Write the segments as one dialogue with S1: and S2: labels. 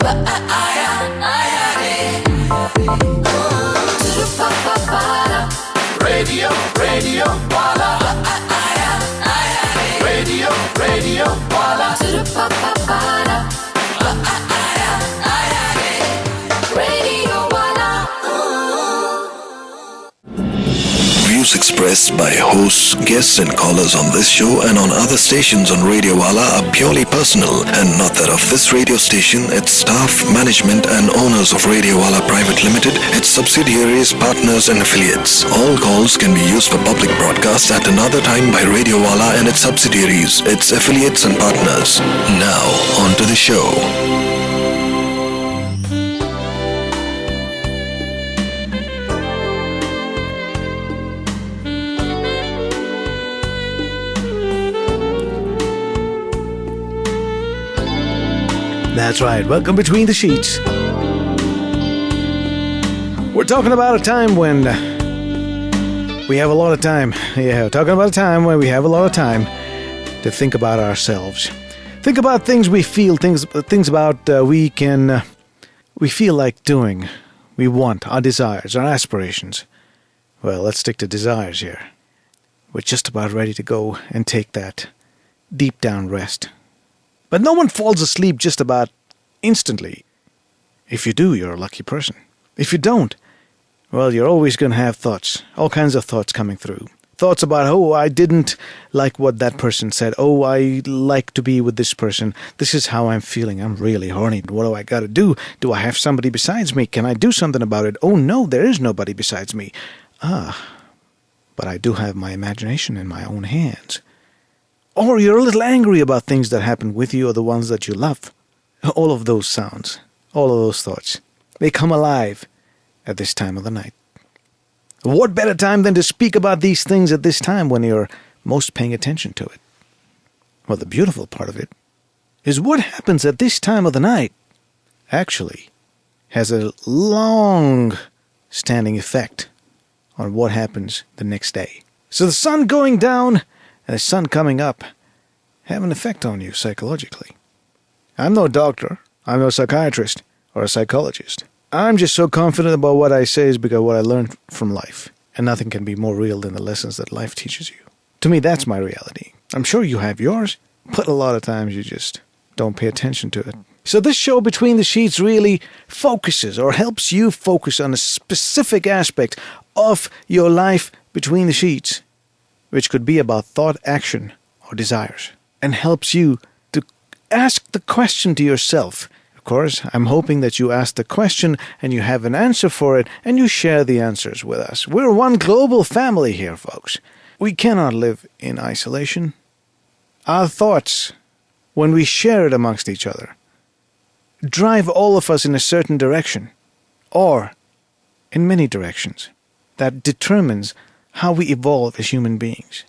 S1: Radio, Radio Wala. Radio, Radio Wala. Radio Wala.
S2: Views expressed by hosts, guests and callers on this show and on other stations on Radio Wala are purely personal and not that of this radio station, its staff, management and owners of Radio Wala Private Limited, its subsidiaries, partners and affiliates. All calls can be used for public broadcast at another time by Radio Wala and its subsidiaries, its affiliates and partners. Now, on to the show.
S3: That's right. Welcome Between the Sheets. We're talking about a time when we have a lot of time. Yeah, talking about a time when we have a lot of time to think about ourselves. Think about things we feel, things about we feel like doing. We want, our desires, our aspirations. Well, let's stick to desires here. We're just about ready to go and take that deep down rest. But no one falls asleep just about instantly. If you do, you're a lucky person. If you don't, well, you're always going to have thoughts, all kinds of thoughts coming through. Thoughts about, oh, I didn't like what that person said. Oh, I like to be with this person. This is how I'm feeling. I'm really horny. What do I got to do? Do I have somebody besides me? Can I do something about it? Oh, no, there is nobody besides me. But I do have my imagination in my own hands. Or you're a little angry about things that happen with you or the ones that you love. All of those sounds, all of those thoughts, they come alive at this time of the night. What better time than to speak about these things at this time when you're most paying attention to it? Well, the beautiful part of it is what happens at this time of the night actually has a long-standing effect on what happens the next day. So the sun going down and the sun coming up have an effect on you psychologically. I'm no doctor, I'm no psychiatrist or a psychologist. I'm just so confident about what I say is because what I learned from life. And nothing can be more real than the lessons that life teaches you. To me, that's my reality. I'm sure you have yours, but a lot of times you just don't pay attention to it. So this show Between the Sheets really focuses or helps you focus on a specific aspect of your life between the sheets, which could be about thought, action, or desires, and helps you to ask the question to yourself. Of course, I'm hoping that you ask the question and you have an answer for it and you share the answers with us. We're one global family here, folks. We cannot live in isolation. Our thoughts, when we share it amongst each other, drive all of us in a certain direction, or in many directions. That determines how we evolve as human beings.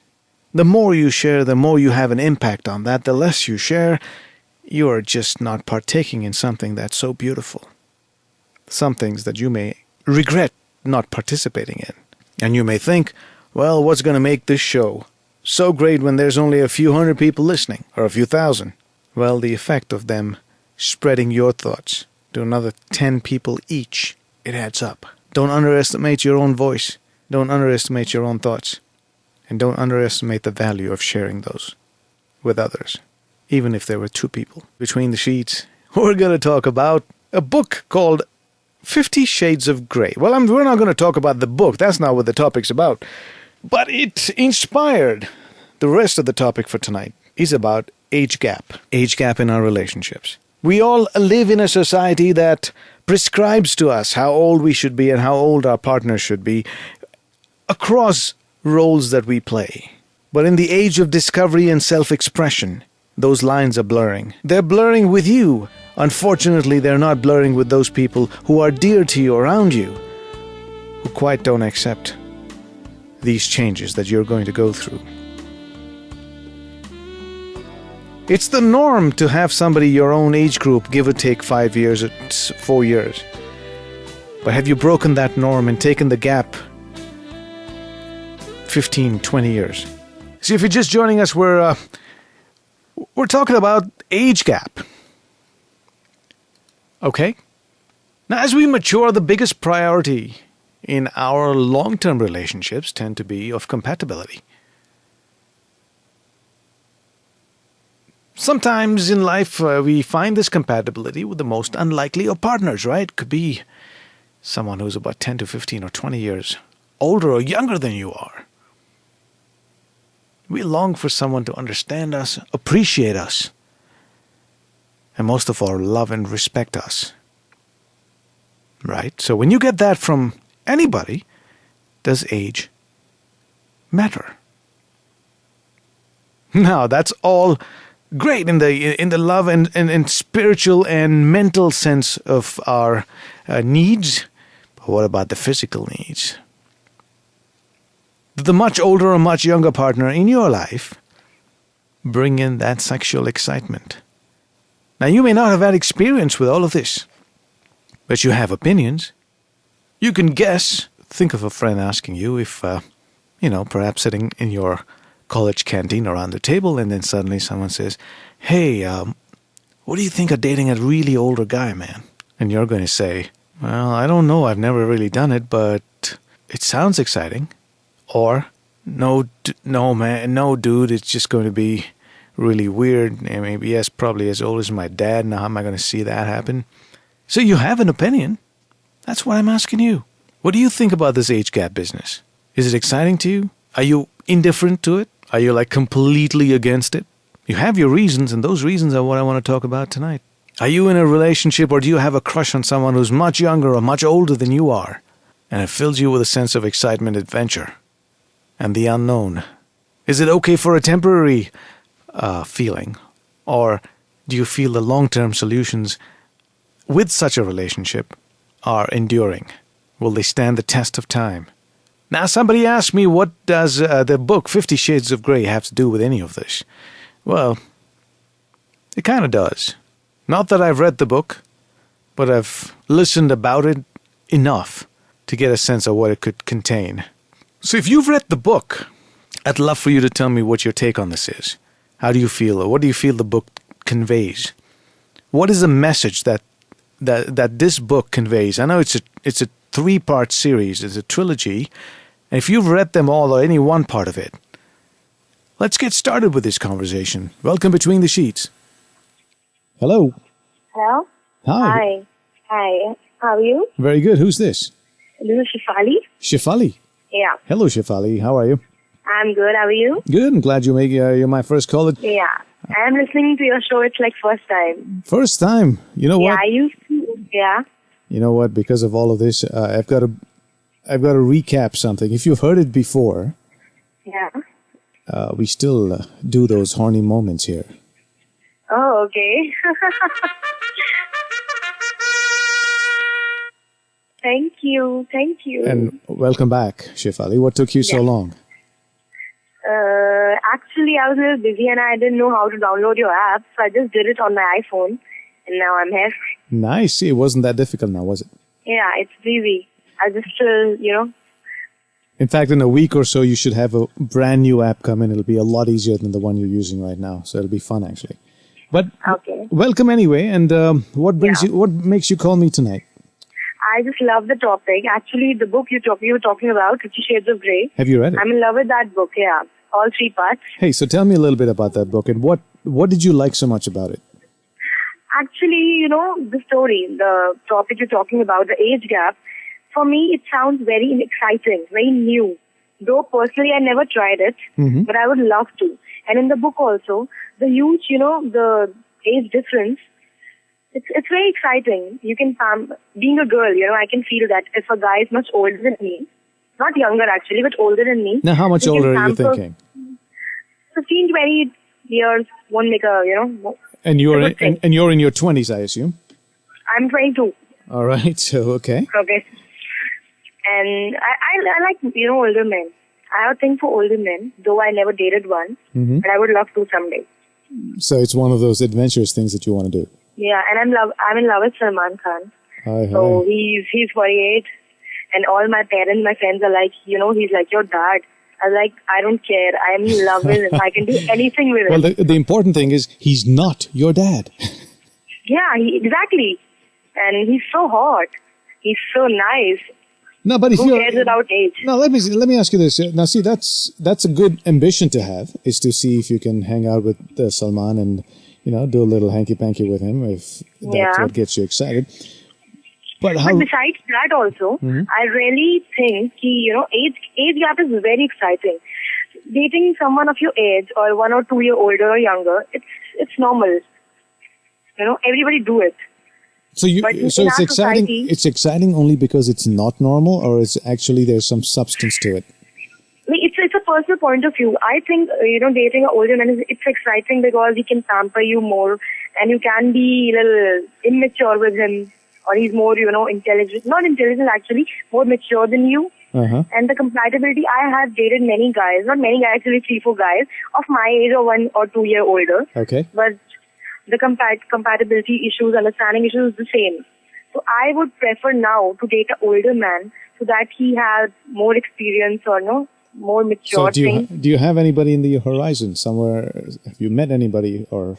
S3: The more you share, the more you have an impact on that. The less you share, you are just not partaking in something that's so beautiful. Some things that you may regret not participating in. And you may think, well, what's going to make this show so great when there's only a few hundred people listening, or a few thousand? Well, the effect of them spreading your thoughts to another 10 people each, it adds up. Don't underestimate your own voice. Don't underestimate your own thoughts. And don't underestimate the value of sharing those with others, even if there were 2 people. Between the Sheets, we're going to talk about a book called 50 Shades of Grey. Well, we're not going to talk about the book. That's not what the topic's about. But it inspired the rest of the topic for tonight. Is about age gap. Age gap in our relationships. We all live in a society that prescribes to us how old we should be and how old our partner should be across roles that we play. But in the age of discovery and self-expression, those lines are blurring. They're blurring with you. Unfortunately, they're not blurring with those people who are dear to you around you, who quite don't accept these changes that you're going to go through. It's the norm to have somebody your own age group, give or take 5 years or 4 years. But have you broken that norm and taken the gap 15, 20 years? See, if you're just joining us, we're talking about age gap. Okay? Now, as we mature, the biggest priority in our long-term relationships tend to be of compatibility. Sometimes in life, we find this compatibility with the most unlikely of partners, right? Could be someone who's about 10 to 15 or 20 years older or younger than you are. We long for someone to understand us, appreciate us, and most of all, love and respect us. Right? So when you get that from anybody, does age matter? Now, that's all great in the love and spiritual and mental sense of our needs. But what about the physical needs? Did the much older or much younger partner in your life bring in that sexual excitement? Now, you may not have had experience with all of this, but you have opinions. You can guess. Think of a friend asking you if, perhaps sitting in your college canteen around the table, and then suddenly someone says, hey, what do you think of dating a really older guy, man? And you're going to say, well, I don't know, I've never really done it, but it sounds exciting. Or, no, dude, it's just going to be really weird. And maybe, yes, probably as old as my dad. Now, how am I going to see that happen? So you have an opinion. That's what I'm asking you. What do you think about this age gap business? Is it exciting to you? Are you indifferent to it? Are you completely against it? You have your reasons, and those reasons are what I want to talk about tonight. Are you in a relationship, or do you have a crush on someone who's much younger or much older than you are? And it fills you with a sense of excitement, adventure, and the unknown. Is it okay for a temporary feeling? Or do you feel the long-term solutions with such a relationship are enduring? Will they stand the test of time? Now, somebody asked me, what does the book 50 Shades of Grey have to do with any of this? Well, it kind of does. Not that I've read the book, but I've listened about it enough to get a sense of what it could contain. So if you've read the book, I'd love for you to tell me what your take on this is. How do you feel, or what do you feel the book conveys? What is the message that this book conveys? I know it's a 3-part series, it's a trilogy, and if you've read them all or any one part of it, let's get started with this conversation. Welcome Between the Sheets. Hello.
S4: Hello?
S3: Hi.
S4: Hi. How are you?
S3: Very good. Who's this?
S4: This is Shifali.
S3: Shifali.
S4: Yeah.
S3: Hello, Shifali. How are you?
S4: I'm good. How are you?
S3: Good. I'm glad you're my first caller.
S4: Yeah. I'm listening to your show. It's first time.
S3: First time. You know what?
S4: Yeah, I used to. Yeah.
S3: You know what? Because of all of this, I've got to recap something. If you've heard it before,
S4: yeah.
S3: We still do those horny moments here.
S4: Oh, okay. Thank you.
S3: And welcome back, Shifali. What took you so long?
S4: Actually, I was a little busy and I didn't know how to download your app, so I just did it on my iPhone, and now I'm here.
S3: Nice. It wasn't that difficult now, was it?
S4: Yeah, it's easy. I just,
S3: In fact, in a week or so, you should have a brand new app come in. It'll be a lot easier than the one you're using right now, so it'll be fun, actually. But
S4: okay.
S3: Welcome anyway, and what makes you call me tonight?
S4: I just love the topic. Actually, the book you were talking about, 50 Shades of Grey.
S3: Have you read it?
S4: I'm in love with that book, yeah. All 3 parts.
S3: Hey, so tell me a little bit about that book, and what did you like so much about it?
S4: Actually, the story, the topic you're talking about, the age gap, for me, it sounds very exciting, very new. Though personally, I never tried it, but I would love to. And in the book also, the huge, the age difference, it's very exciting. You can, being a girl, I can feel that if a guy is much older than me, not younger actually, but older than me.
S3: Now, how much older are you thinking?
S4: 15, 20 years won't make a,
S3: And you're in your 20s, I assume?
S4: I'm 22.
S3: All right, so okay.
S4: Okay. And I like, older men. I have a thing for older men, though I never dated one, but I would love to someday.
S3: So it's one of those adventurous things that you want to do.
S4: Yeah, and I'm in love with Salman Khan.
S3: Hi.
S4: So he's 48, and all my parents, my friends are like, he's like your dad. I'm like, I don't care. I'm in love with him. I can do anything with him.
S3: Well, the important thing is he's not your dad.
S4: Yeah, exactly. and he's so hot. He's so nice.
S3: No, but if
S4: Who
S3: you're
S4: cares about age?
S3: now, let me ask you this. Now, see, that's a good ambition to have, is to see if you can hang out with Salman and do a little hanky panky with him if that's
S4: Yeah.
S3: what gets you excited. But how?
S4: But besides that also, I really think age gap is very exciting. Dating someone of your age or 1 or 2 year older or younger, it's normal. Everybody do it.
S3: So
S4: but in
S3: it's
S4: our
S3: exciting.
S4: society-
S3: It's exciting only because it's not normal, or it's actually there's some substance to it.
S4: Like, it's a personal point of view. I think dating an older man it's exciting because he can pamper you more, and you can be a little immature with him, or he's more intelligent. Not intelligent actually, more mature than you.
S3: Uh-huh.
S4: And the compatibility, I have dated many guys, not many guys, actually 3-4 guys of my age or 1 or 2 year older.
S3: Okay.
S4: But the compatibility issues, understanding issues is the same. So I would prefer now to date an older man so that he has more experience or more mature
S3: So
S4: things.
S3: do you have anybody in the horizon somewhere? Have you met anybody, or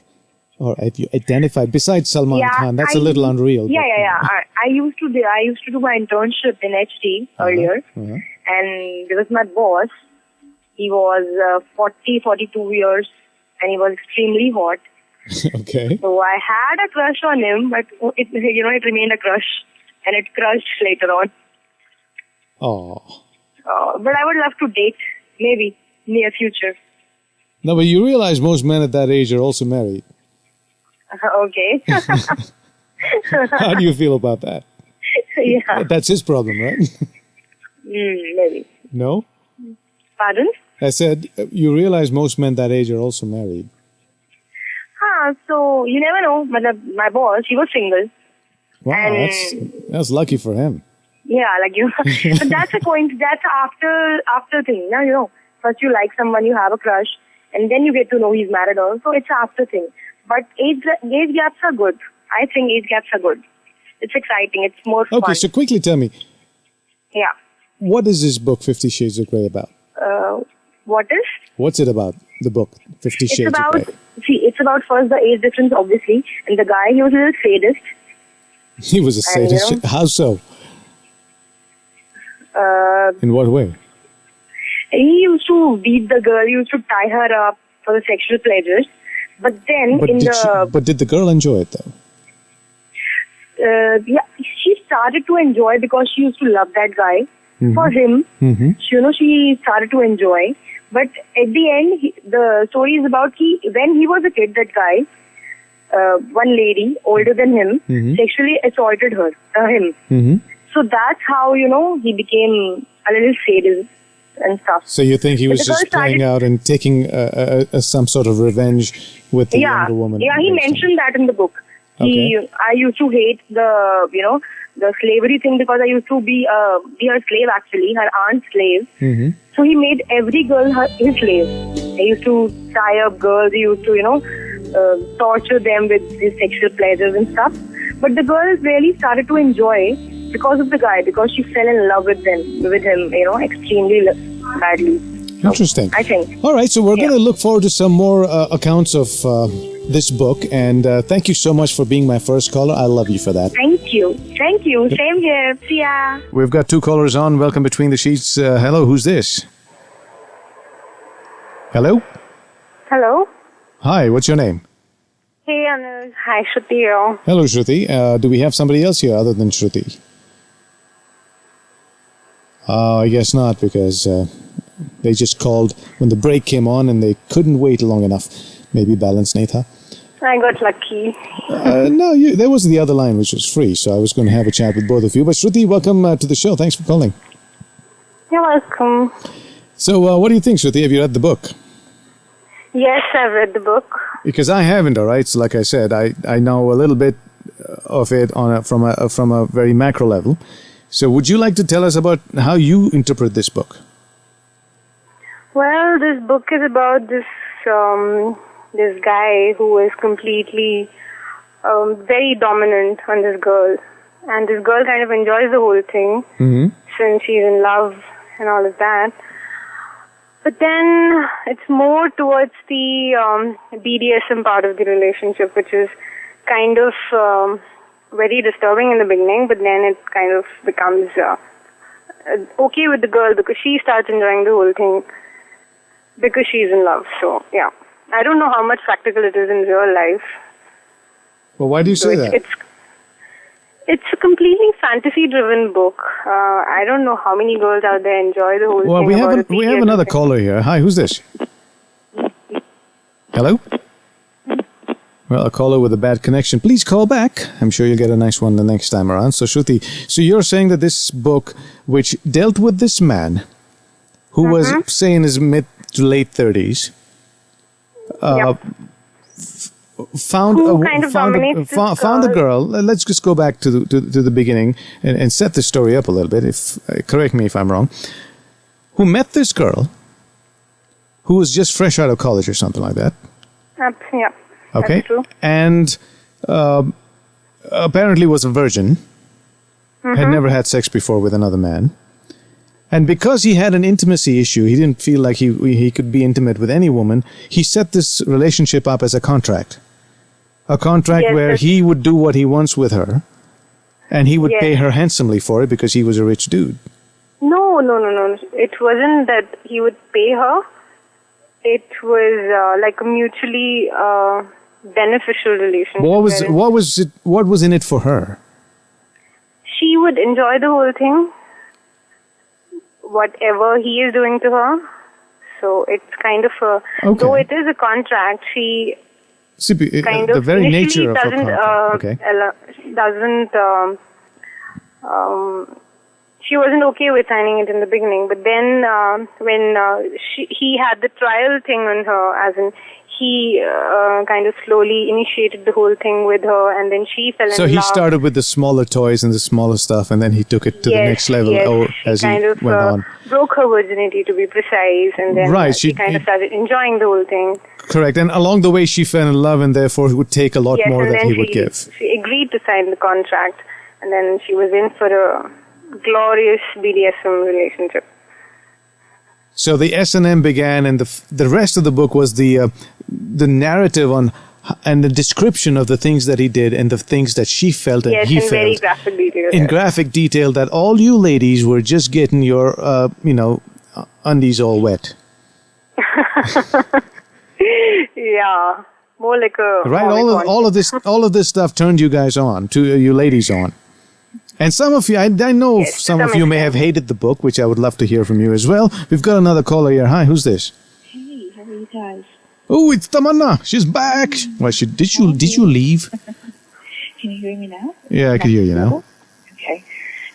S3: have you identified besides Salman Khan? That's a little unreal.
S4: Yeah,
S3: but,
S4: yeah. I used to do my internship in HD earlier,
S3: Uh-huh.
S4: and there was my boss. He was 42 years, and he was extremely hot.
S3: Okay.
S4: So I had a crush on him, but it remained a crush, and it crushed later on.
S3: Oh.
S4: But I would love to date, maybe near future.
S3: No, but you realize most men at that age are also married.
S4: Okay.
S3: How do you feel about that?
S4: Yeah.
S3: That's his problem, right?
S4: Maybe.
S3: No?
S4: Pardon?
S3: I said, you realize most men that age are also married.
S4: So you never know. My boss, he was single.
S3: Wow,
S4: And-
S3: that's lucky for him.
S4: Yeah, but that's a point. That's after thing. Now first you like someone, you have a crush, and then you get to know he's married also. It's after thing. But age gaps are good. I think age gaps are good. It's exciting. It's more fun.
S3: Okay, so quickly tell me,
S4: Yeah.
S3: what is this book, 50 Shades of Grey, about?
S4: What is?
S3: What's it about, the book, 50
S4: It's
S3: Shades
S4: about,
S3: of Grey?
S4: it's about first the age difference, obviously. And the guy, he was a little sadist.
S3: He was a
S4: And,
S3: sadist. How so? In what way?
S4: He used to beat the girl. He used to tie her up for the sexual pleasures. But then
S3: But did the girl enjoy it, though?
S4: she started to enjoy because she used to love that guy. For him,
S3: Mm-hmm.
S4: she started to enjoy. But at the end, the story is about when he was a kid, that guy, one lady older than him, sexually assaulted him.
S3: Mm-hmm.
S4: So that's how, he became a little sadist and stuff.
S3: So you think he was
S4: But the girl
S3: just playing
S4: started-
S3: out and taking some sort of revenge with the younger woman?
S4: Yeah, he
S3: based on-
S4: mentioned that in the book.
S3: Okay.
S4: I used to hate the slavery thing because I used to be her slave actually, her aunt's slave.
S3: Mhm.
S4: So he made every girl his slave. He used to tie up girls. He used to torture them with his sexual pleasures and stuff. But the girls really started to enjoy because of the guy, because she fell in love with him, extremely badly.
S3: Interesting.
S4: I think.
S3: All right, so we're going to look forward to some more accounts of this book, and thank you so much for being my first caller. I love you for that.
S4: Thank you. Same here. See ya.
S3: We've got two callers on. Welcome Between the Sheets. Hello, who's this? Hello?
S5: Hello.
S3: Hi, what's your name?
S5: Hey, Anuj. Hi, Shruti here.
S3: Hello, Shruti. Do we have somebody else here other than Shruti? I guess not, because they just called when the break came on and they couldn't wait long enough. Maybe balance, Netha.
S5: I got lucky.
S3: No, there was the other line, which was free, so I was going to have a chat with both of you. But Shruti, welcome to the show. Thanks for calling.
S5: You're welcome.
S3: So, what do you think, Shruti? Have you read the book?
S5: Yes, I've read the book.
S3: Because I haven't, all right? So like I said, I know a little bit of it from a very macro level. So would you like to tell us about how you interpret this book?
S5: Well, this book is about this guy who is completely very dominant on this girl. And this girl kind of enjoys the whole thing since she's in love and all of that. But then it's more towards the BDSM part of the relationship, which is kind of very disturbing in the beginning, but then it kind of becomes okay with the girl because she starts enjoying the whole thing because she's in love. So, yeah. I don't know how much practical it is in real life.
S3: Well, why do you say that?
S5: It's a completely fantasy-driven book. I don't know how many girls out there enjoy the whole thing.
S3: Well,
S5: about
S3: we have another caller here. Hi, who's this? Hello? Well, a caller with a bad connection. Please call back. I'm sure you'll get a nice one the next time around. So, Shruti, so you're saying that this book, which dealt with this man, who was, say, in his mid to late 30s, found a girl. Let's just go back to the beginning and set the story up a little bit. Correct me if I'm wrong. Who met this girl, who was just fresh out of college or something like that.
S5: Yeah.
S3: Okay.
S5: That's true.
S3: And apparently was a virgin. Had never had sex before with another man. And because he had an intimacy issue, he didn't feel like he could be intimate with any woman. He set this relationship up as a contract. A contract where he would do what he wants with her, and he would pay her handsomely for it because he was a rich dude.
S5: No. It wasn't that he would pay her. It was like a mutually beneficial relationship.
S3: What was in it for her?
S5: She would enjoy the whole thing, whatever he is doing to her. So it's kind of though it is a contract, she kind of
S3: the very
S5: initially
S3: nature of a contract.
S5: She wasn't okay with signing it in the beginning, but then when he had the trial thing on her, as in he kind of slowly initiated the whole thing with her, and then she fell in love.
S3: So he started with the smaller toys and the smaller stuff, and then he took it to the next level as he went on.
S5: Broke her virginity, to be precise, and then she kind of started enjoying the whole thing.
S3: Correct, and along the way she fell in love, and therefore would take a lot more that he would give.
S5: She agreed to sign the contract, and then she was in for a glorious BDSM relationship.
S3: So the S&M began, and the rest of the book was the narrative on and the description of the things that he did and the things that she felt and he felt.
S5: Very graphic detail.
S3: In graphic detail, that all you ladies were just getting your, undies all wet.
S5: Yeah, more like a
S3: right. All of this stuff turned you guys on, you ladies on. And some of you, I know some of you may have hated the book, which I would love to hear from you as well. We've got another caller here. Hi, who's this?
S6: Hey, how are you guys?
S3: Oh, it's Tamanna. She's back. Well, did you leave?
S6: Can you hear me now?
S3: Yeah, I can hear you now.
S6: Okay.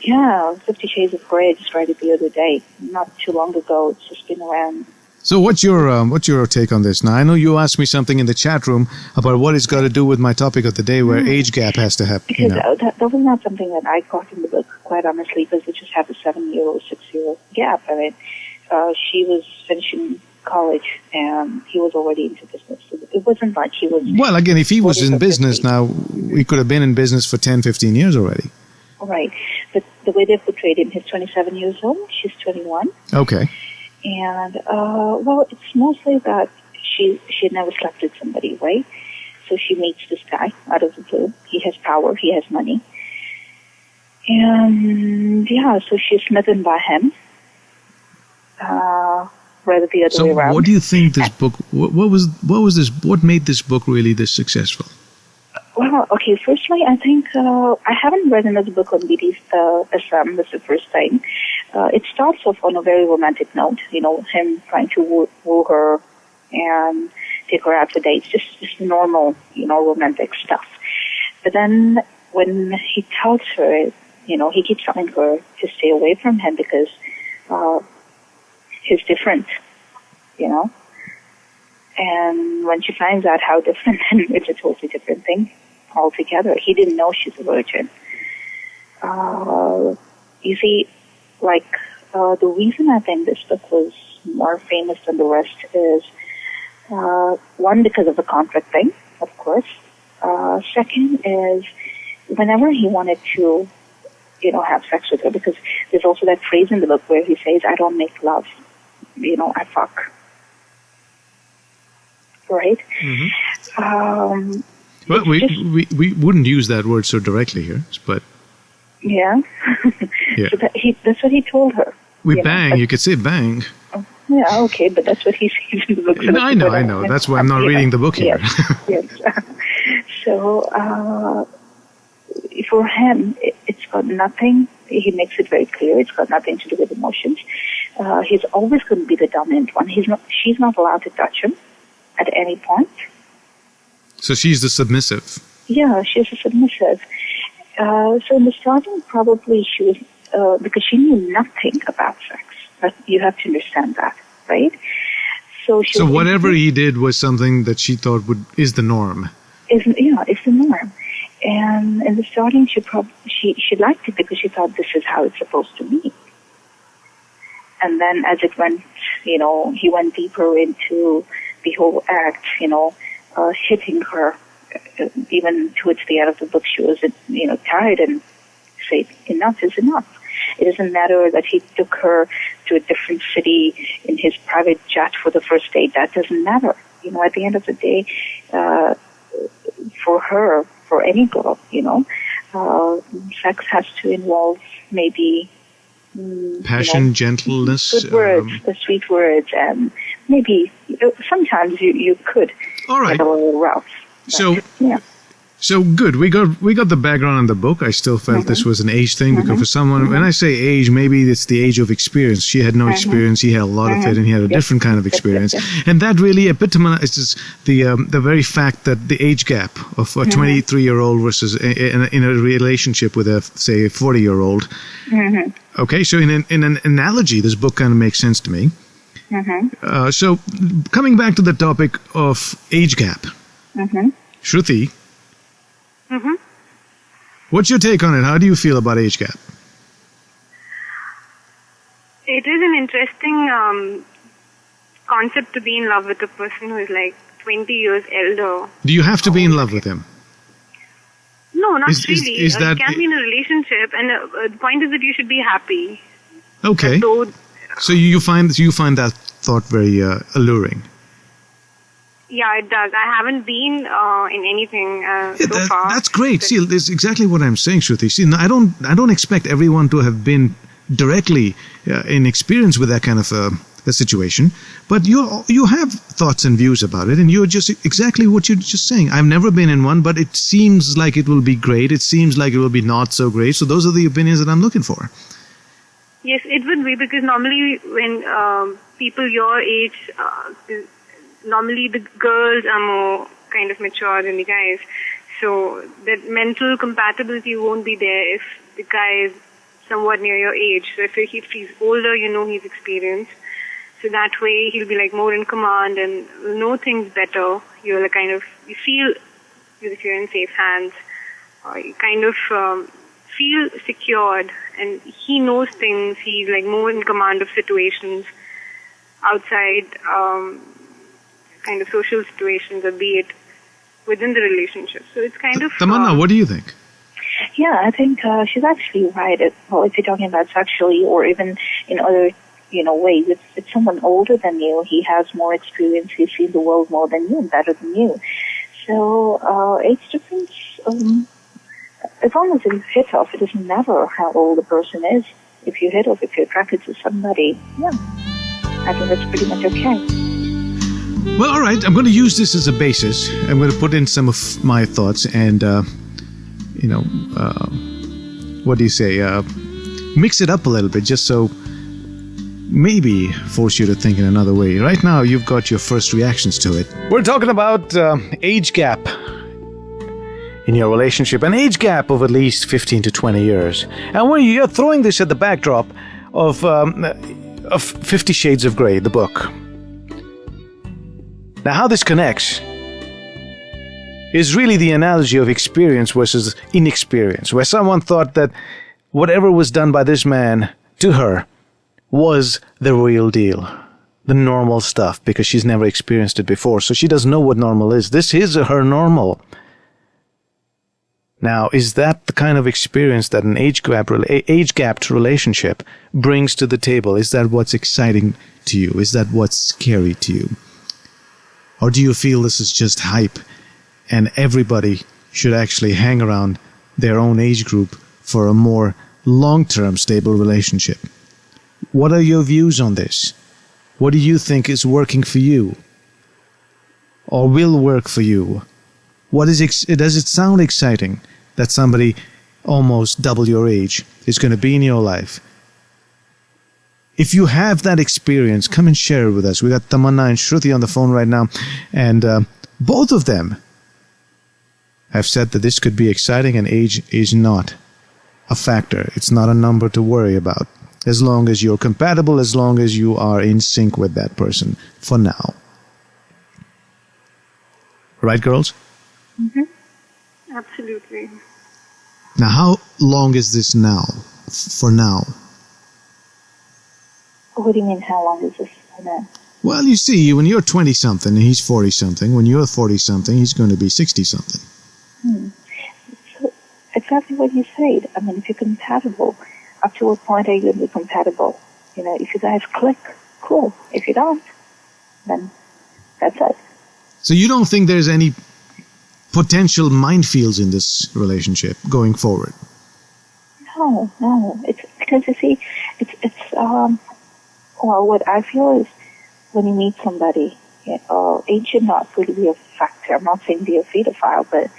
S6: Yeah, 50 Shades of Grey. I just read it the other day. Not too long ago. It's just been around.
S3: So what's your take on this? Now, I know you asked me something in the chat room about what it's got to do with my topic of the day, where age gap has to happen.
S6: Because that was not something that I caught in the book, quite honestly, because it just had a 7-year or 6-year gap. I mean, she was finishing college, and he was already into business. So it wasn't like he was...
S3: Well, again, if he was in business now, he could have been in business for 10, 15 years already.
S6: Right. But the way they portrayed him, he's 27 years old, she's 21.
S3: Okay.
S6: And, well, it's mostly that she had never slept with somebody, right? So she meets this guy out of the blue. He has power. He has money. And, yeah, so she's smitten by him. Rather the other way around.
S3: So what do you think this book, what made this book really this successful?
S6: Well, okay, firstly, I think, I haven't read another book on BDSM. This is the first time. It starts off on a very romantic note, him trying to woo her and take her out for dates, just normal, romantic stuff. But then when he tells her, he keeps telling her to stay away from him because he's different, And when she finds out how different, then it's a totally different thing altogether. He didn't know she's a virgin. You see, the reason I think this book was more famous than the rest is, one, because of the contract thing, of course. Second is, whenever he wanted to, have sex with her, because there's also that phrase in the book where he says, I don't make love, I fuck. Right?
S3: Mm-hmm.
S7: Well, we wouldn't use that word so directly here, but
S6: Yeah.
S7: Yeah.
S6: So that's what he told her.
S7: we
S6: you know,
S7: bang.
S6: but-
S7: You could say bang.
S6: Yeah, okay, but that's what he says in the book. So
S7: I know. That's why I'm not reading the book here.
S6: Yes. So, for him, it's got nothing, he makes it very clear, it's got nothing to do with emotions. He's always going to be the dominant one. She's not allowed to touch him at any point.
S7: So she's the submissive.
S6: Yeah, she's a submissive. So in the starting, probably she was, because she knew nothing about sex. But you have to understand that, right? So
S7: So whatever he did was something that she thought is the norm.
S6: It's the norm. And in the starting, she liked it because she thought this is how it's supposed to be. And then as it went, he went deeper into the whole act, hitting her. Even towards the end of the book, she was, tired and said, enough is enough. It doesn't matter that he took her to a different city in his private jet for the first date. That doesn't matter. At the end of the day, for her, for any girl, sex has to involve maybe
S7: Passion, gentleness.
S6: good words, the sweet words, and maybe sometimes you could
S7: All right.
S6: get a little rough.
S7: So
S6: Yeah.
S7: So good. We got the background in the book. I still felt this was an age thing because for someone, when I say age, maybe it's the age of experience. She had no experience. He had a lot of it, and he had a different kind of experience. And that really epitomizes the very fact that the age gap of a 23-year-old versus in a relationship with a, say, a 40-year-old. Okay, so in an analogy, this book kind of makes sense to me. So coming back to the topic of age gap, Shruti, what's your take on it? How do you feel about age gap?
S5: It is an interesting concept to be in love with a person who is like 20 years elder.
S7: Do you have to be in love with him?
S5: No, not
S7: Is
S5: really.
S7: that-
S5: You can be in a relationship, and the point is that you should be happy.
S7: Okay.
S5: So,
S7: So you find that thought very alluring.
S5: yeah, it does. I haven't been in anything so far.
S7: That's great. See, that's exactly what I'm saying, Shruti. See, I don't expect everyone to have been directly in experience with that kind of a situation, but you have thoughts and views about it, and you're just exactly what you're just saying. I've never been in one, but it seems like it will be great. It seems like it will be not so great. So those are the opinions that I'm looking for.
S5: Yes, it would be, because normally when people your age, normally the girls are more kind of mature than the guys. So that mental compatibility won't be there if the guy is somewhat near your age. So if he's older, he's experienced. So that way he'll be like more in command and will know things better. You're like you feel as if you're in safe hands. Or you kind of feel secured, and he knows things. He's like more in command of situations outside kind of social situations, or be it within the relationship. So it's kind of...
S7: Tamanna, what do you think?
S6: Yeah, I think she's actually right. Well, if you're talking about sexually or even in other, ways, it's someone older than you. He has more experience. He's seen the world more than you and better than you. So age difference, as long as you hit off, it doesn't matter how old the person is. If you hit off, if you're attracted to somebody, yeah, I think that's pretty much okay.
S7: Well, all right. I'm going to use this as a basis. I'm going to put in some of my thoughts and, what do you say? Mix it up a little bit just so maybe force you to think in another way. Right now, you've got your first reactions to it.
S3: We're talking about age gap in your relationship, an age gap of at least 15 to 20 years. And when you're throwing this at the backdrop of 50 Shades of Grey, the book. Now, how this connects is really the analogy of experience versus inexperience, where someone thought that whatever was done by this man to her was the real deal, the normal stuff, because she's never experienced it before, so she doesn't know what normal is. This is her normal. Now, is that the kind of experience that an age-gapped relationship brings to the table? Is that what's exciting to you? Is that what's scary to you? Or do you feel this is just hype
S7: and everybody should actually hang around their own age group for a more long-term stable relationship. What are your views on this? What do you think is working for you? Or will work for you? Does it sound exciting that somebody almost double your age is going to be in your life? If you have that experience, come and share it with us. We got Tamanna and Shruti on the phone right now, and both of them have said that this could be exciting, and age is not a factor. It's not a number to worry about, as long as you're compatible, as long as you are in sync with that person for now. Right, girls?
S5: Mm-hmm. Absolutely.
S7: Now, how long is this now? For now?
S6: What do you mean, how long is this for now?
S7: Well, you see, when you're 20-something and he's 40-something, when you're 40-something, he's going to be 60-something.
S6: So, exactly what you said. I mean, if you're compatible, up to what point are you going to be compatible? You know, if you guys click, cool. If you don't, then that's it.
S7: So you don't think there's any potential minefields in this relationship going forward?
S6: No. It's because, you see, well, what I feel is when you meet somebody, age should not really be a factor. I'm not saying be a pedophile, but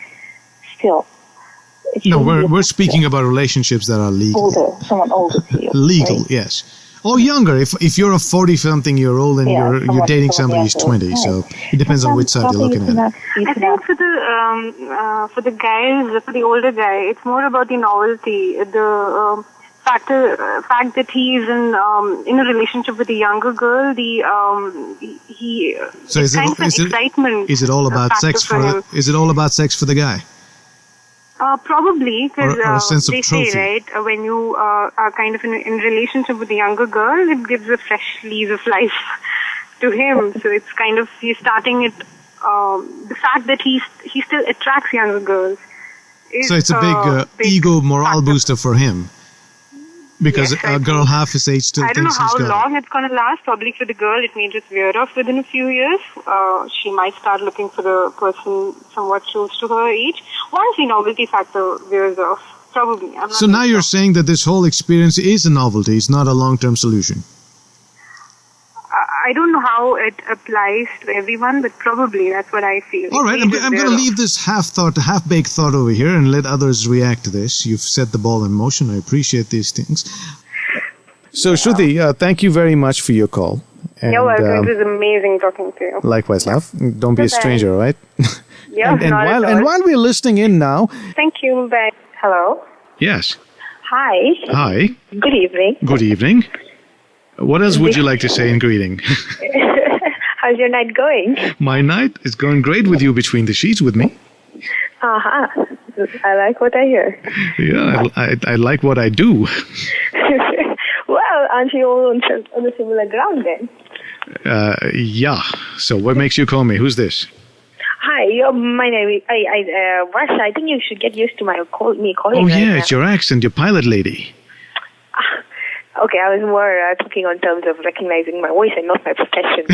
S6: still.
S7: No, we're speaking about relationships that are legal.
S6: Older, someone older to you.
S7: Legal,
S6: right?
S7: Yes. Or younger. If you're a 40-something-year-old and you're dating somebody who's 20, right. So it depends on which side you're looking at.
S5: I think for the guys, for the older guy, it's more about the novelty, the fact that he is in a relationship with a younger girl. So is
S7: it all about sex is it all about sex for the guy?
S5: Probably, because
S7: they
S5: say, right, when you are kind of in a relationship with a younger girl, it gives a fresh lease of life to him. So it's kind of, he's starting it, the fact that he still attracts younger girls.
S7: So it's a big ego morale booster for him. Because a girl half his age still thinks he's got it.
S5: I don't know how long it's going to last. Probably for the girl, it may just wear off within a few years. She might start looking for the person somewhat close to her age. Once the novelty factor wears off, probably.
S7: So now you're saying that this whole experience is a novelty. It's not a long-term solution.
S5: I don't know how it applies to everyone, but probably that's what I feel.
S7: All right, I'm going to leave this half-baked thought over here and let others react to this. You've set the ball in motion. I appreciate these things.
S3: So, Shruti, thank you very much for your call. And,
S5: you're welcome. It was amazing talking to you.
S3: Likewise, love. Don't be a stranger, all right?
S5: Yeah,
S3: and while we're listening in now...
S5: Thank you. Bye. Hello?
S7: Yes.
S5: Hi.
S7: Hi.
S5: Good evening.
S7: Good evening. What else would you like to say in greeting?
S5: How's your night going?
S7: My night is going great with you between the sheets with me.
S5: Uh-huh. I like what I hear.
S7: Yeah, I like what I do.
S5: Well, aren't you all on the similar ground then?
S7: Yeah. So what makes you call me? Who's this?
S5: Hi, my name is Varsha. I think you should get used to me calling.
S7: Oh, yeah, it's your accent, your pilot lady.
S5: Okay, I was more talking on terms of recognizing my voice and not my profession.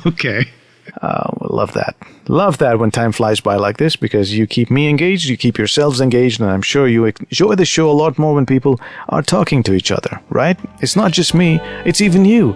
S7: Okay.
S3: Love that. Love that when time flies by like this, because you keep me engaged, you keep yourselves engaged, and I'm sure you enjoy the show a lot more when people are talking to each other, right? It's not just me, it's even you.